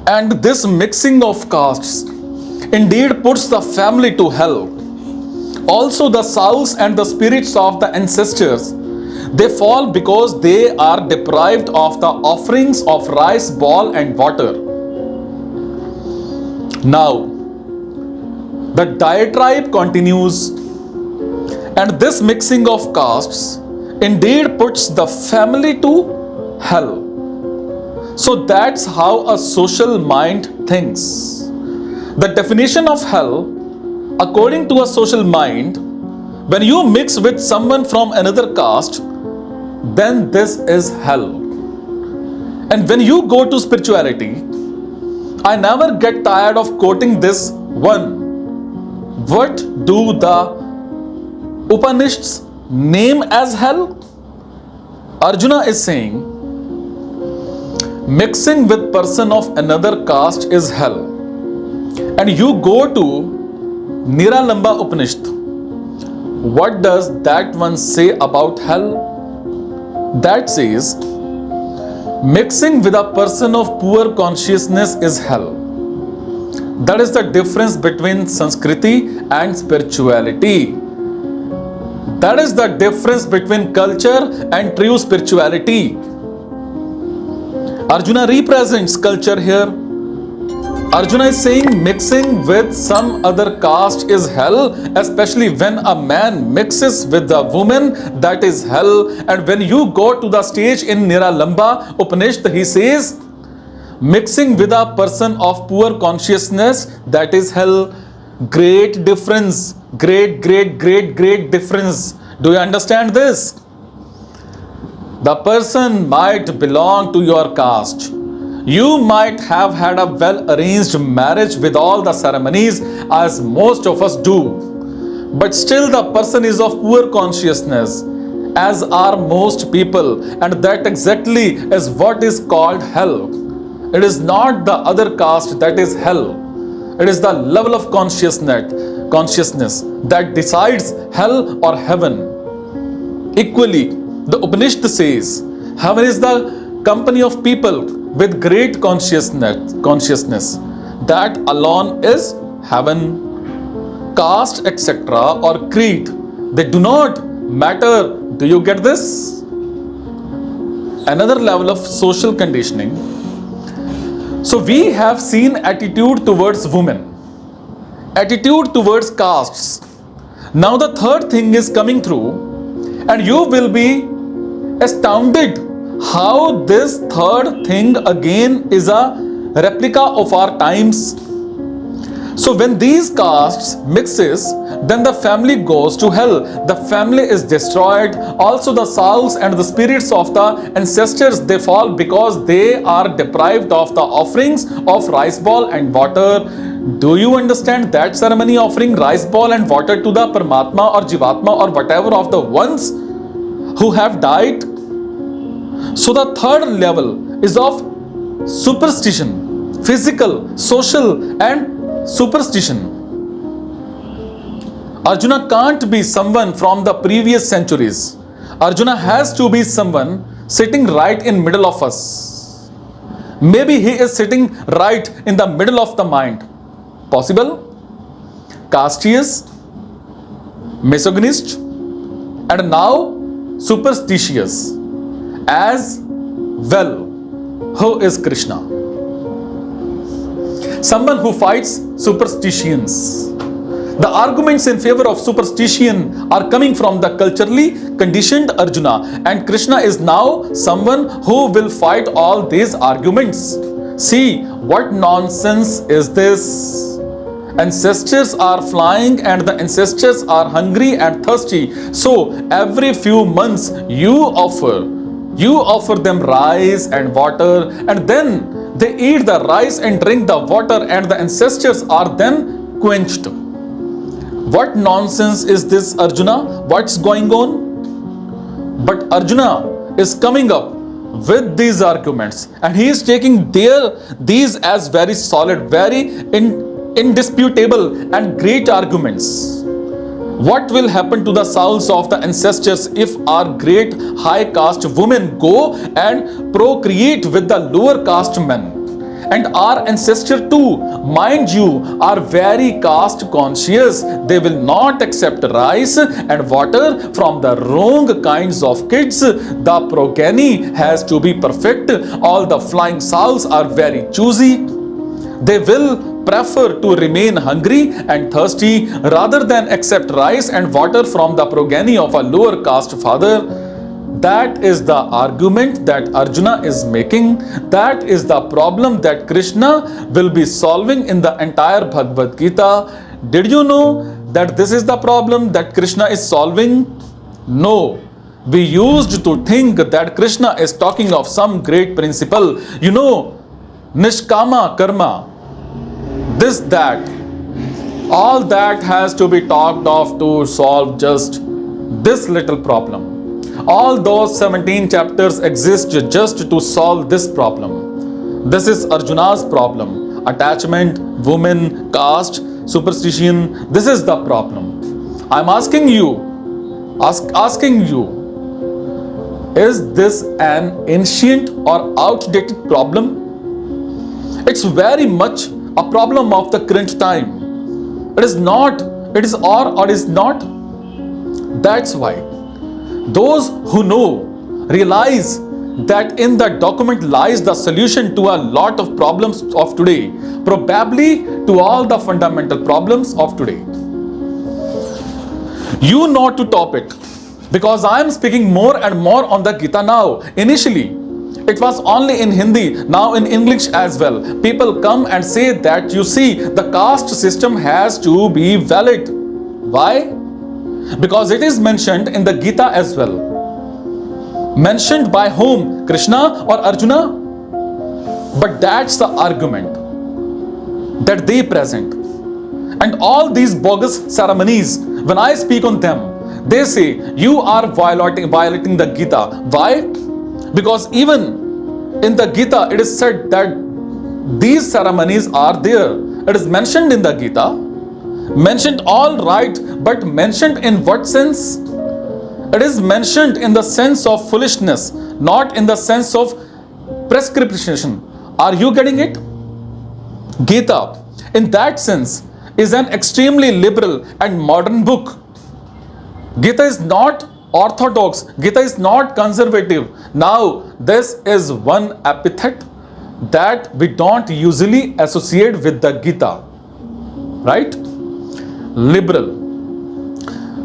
And this mixing of castes indeed puts the family to hell. Also, the souls and the spirits of the ancestors, they fall because they are deprived of the offerings of rice ball and water. Now, the diatribe continues, and this mixing of castes indeed puts the family to hell. So that's how a social mind thinks. The definition of hell, according to a social mind, when you mix with someone from another caste, then this is hell. And when you go to spirituality, I never get tired of quoting this one. What do the Upanishads name as hell? Arjuna is saying, mixing with person of another caste is hell. And you go to Niralamba Upanishad. What does that one say about hell? That says, mixing with a person of poor consciousness is hell. That is the difference between Sanskriti and spirituality. That is the difference between culture and true spirituality. Arjuna represents culture here. Arjuna is saying mixing with some other caste is hell, especially when a man mixes with a woman, that is hell. And when you go to the stage in Niralamba Upanishad, he says, mixing with a person of poor consciousness, that is hell. Great difference. Great difference. Do you understand this? The person might belong to your caste. You might have had a well-arranged marriage with all the ceremonies, as most of us do. But still the person is of poor consciousness, as are most people. And that exactly is what is called hell. It is not the other caste that is hell. It is the level of consciousness that decides hell or heaven. Equally, the Upanishad says, heaven is the company of people with great consciousness. That alone is heaven. Caste, etc. or creed, they do not matter. Do you get this? Another level of social conditioning. So we have seen attitude towards women, attitude towards castes. Now the third thing is coming through, and you will be astounded how this third thing again is a replica of our times. So when these castes mixes, then the family goes to hell. The family is destroyed. Also the souls and the spirits of the ancestors, they fall because they are deprived of the offerings of rice ball and water. Do you understand that ceremony, offering rice ball and water to the Paramatma or Jivatma or whatever of the ones who have died? So the third level is of superstition, physical, social and superstition. Arjuna can't be someone from the previous centuries. Arjuna has to be someone sitting right in middle of us. Maybe he is sitting right in the middle of the mind. Possible? Casteist, misogynist, and now superstitious as well. Who is Krishna? Someone who fights superstitions. The arguments in favor of superstition are coming from the culturally conditioned Arjuna, and Krishna is now someone who will fight all these arguments. See, what nonsense is this? Ancestors are flying and the ancestors are hungry and thirsty. So every few months you offer them rice and water, and then they eat the rice and drink the water, and the ancestors are then quenched. What nonsense is this, Arjuna? What's going on? But Arjuna is coming up with these arguments, and he is taking these as very solid, very indisputable and great arguments. What will happen to the souls of the ancestors if our great high caste women go and procreate with the lower caste men? And our ancestors too, mind you, are very caste conscious. They will not accept rice and water from the wrong kinds of kids. The progeny has to be perfect. All the flying souls are very choosy. They will prefer to remain hungry and thirsty rather than accept rice and water from the progeny of a lower caste father. That is the argument that Arjuna is making. That is the problem that Krishna will be solving in the entire Bhagavad Gita. Did you know that this is the problem that Krishna is solving? No. We used to think that Krishna is talking of some great principle. You know, Nishkama Karma, this, that. All that has to be talked of to solve just this little problem. All those 17 chapters exist just to solve this problem. This is Arjuna's problem. Attachment, women, caste, superstition. This is the problem. I'm asking you, is this an ancient or outdated problem? It's very much a problem of the current time. It is not. It is or is not. That's why those who know realize that in the document lies the solution to a lot of problems of today, probably to all the fundamental problems of today. You know to top it, because I am speaking more and more on the Gita now. Initially, it was only in Hindi, now in English as well. People come and say that, you see, the caste system has to be valid. Why? Because it is mentioned in the Gita as well. Mentioned by whom? Krishna or Arjuna? But that's the argument that they present. And all these bogus ceremonies, when I speak on them, they say you are violating the Gita. Why? Because even in the Gita it is said that these ceremonies are there. It is mentioned in the Gita. Mentioned all right, but mentioned in what sense? It is mentioned in the sense of foolishness, not in the sense of prescription. Are you getting it? Gita, in that sense, is an extremely liberal and modern book. Gita is not orthodox. Gita is not conservative. Now, this is one epithet that we don't usually associate with the Gita. Right? Liberal.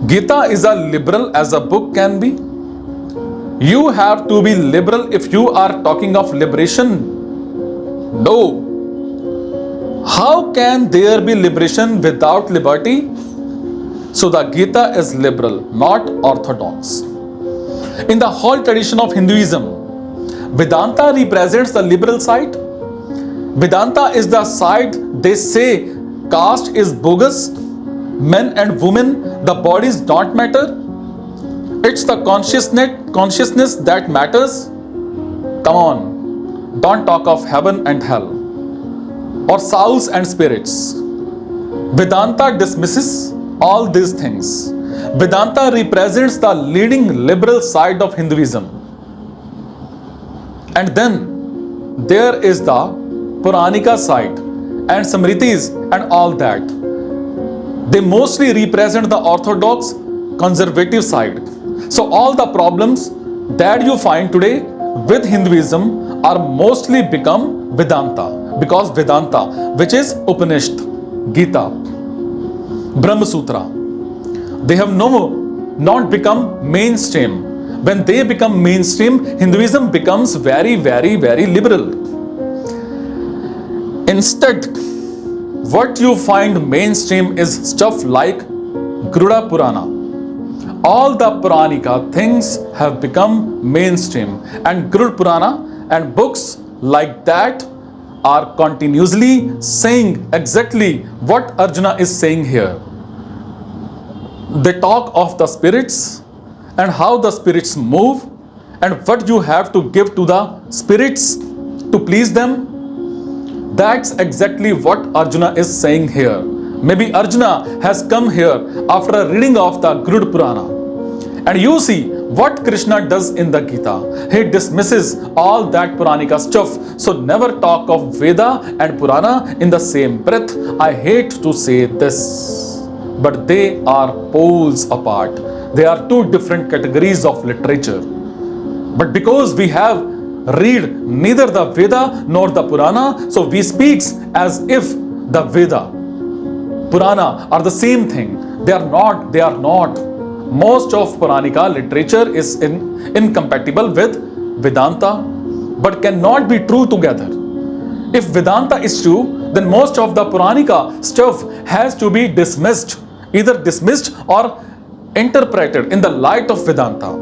Gita is as liberal as a book can be. You have to be liberal if you are talking of liberation. No. How can there be liberation without liberty? So the Gita is liberal, not orthodox. In the whole tradition of Hinduism, Vedanta represents the liberal side. Vedanta is the side they say caste is bogus. Men and women, the bodies don't matter. It's the consciousness that matters. Come on, don't talk of heaven and hell or souls and spirits. Vedanta dismisses all these things. Vedanta represents the leading liberal side of Hinduism. And then there is the Puranika side and Smritis and all that. They mostly represent the orthodox conservative side. So all the problems that you find today with Hinduism are mostly become Vedanta. Because Vedanta, which is Upanishad, Gita, Brahma Sutra, they have not become mainstream. When they become mainstream, Hinduism becomes very, very, very liberal. Instead, what you find mainstream is stuff like Garuda Purana. All the Puranika things have become mainstream, and Garuda Purana and books like that are continuously saying exactly what Arjuna is saying here. They talk of the spirits and how the spirits move and what you have to give to the spirits to please them. That's exactly what Arjuna is saying here. Maybe Arjuna has come here after a reading of the Garuda Purana. And you see, what Krishna does in the Gita. He dismisses all that Puranika stuff. So never talk of Veda and Purana in the same breath. I hate to say this, but they are poles apart. They are two different categories of literature. But because we have read neither the Veda nor the Purana, so we speaks as if the Veda, Purana are the same thing. They are not. They are not. Most of Puranika literature is incompatible with Vedanta, but cannot be true together. If Vedanta is true, then most of the Puranika stuff has to be dismissed, either dismissed or interpreted in the light of Vedanta.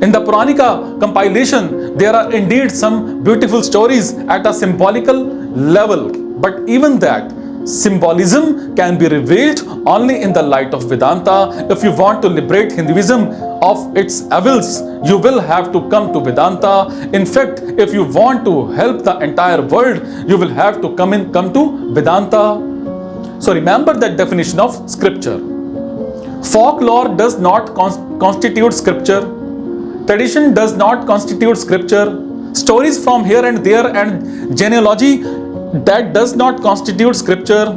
In the Puranika compilation, there are indeed some beautiful stories at a symbolical level, but even that symbolism can be revealed only in the light of Vedanta. If you want to liberate Hinduism of its evils, you will have to come to Vedanta. In fact, if you want to help the entire world, you will have to come to Vedanta. So remember that definition of scripture. Folklore does not constitute scripture. Tradition does not constitute scripture. Stories from here and there and genealogy, that does not constitute scripture.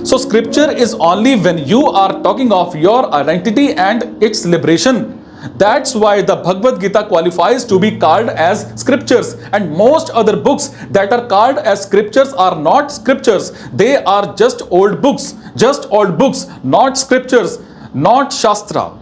So scripture is only when you are talking of your identity and its liberation. That's why the Bhagavad Gita qualifies to be called as scriptures, and most other books that are called as scriptures are not scriptures. They are just old books, not scriptures, not Shastra.